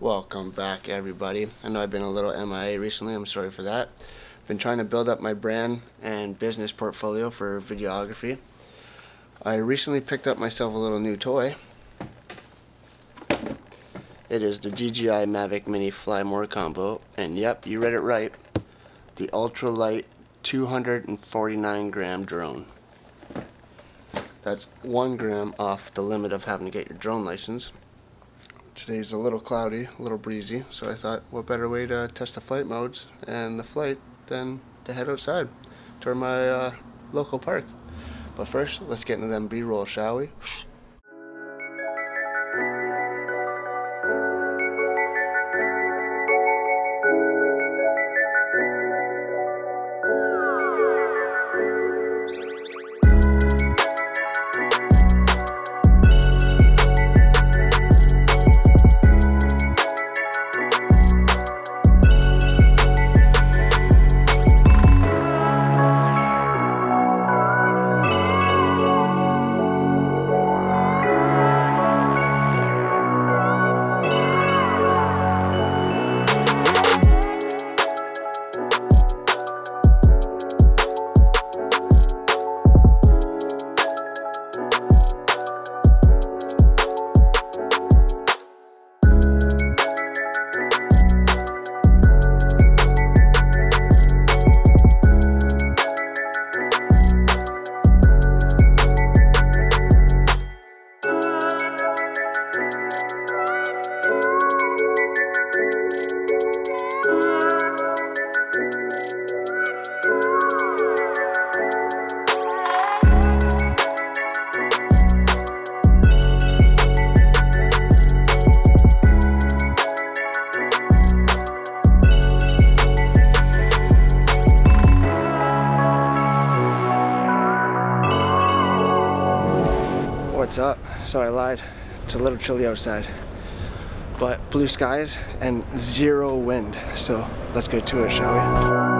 Welcome back, everybody. I know I've been a little MIA recently. I'm sorry for that. I've been trying to build up my brand and business portfolio for videography. I recently picked up myself a little new toy. It is the DJI Mavic Mini Fly More combo, and yep, you read it right. The ultralight 249 gram drone. That's 1 gram off the limit of having to get your drone license. Today's a little cloudy, a little breezy, so I thought what better way to test the flight modes and the flight than to head outside to my local park. But first, let's get into them B-roll, shall we? What's up? So I lied. It's a little chilly outside, but blue skies and 0 wind. So let's get to it, shall we?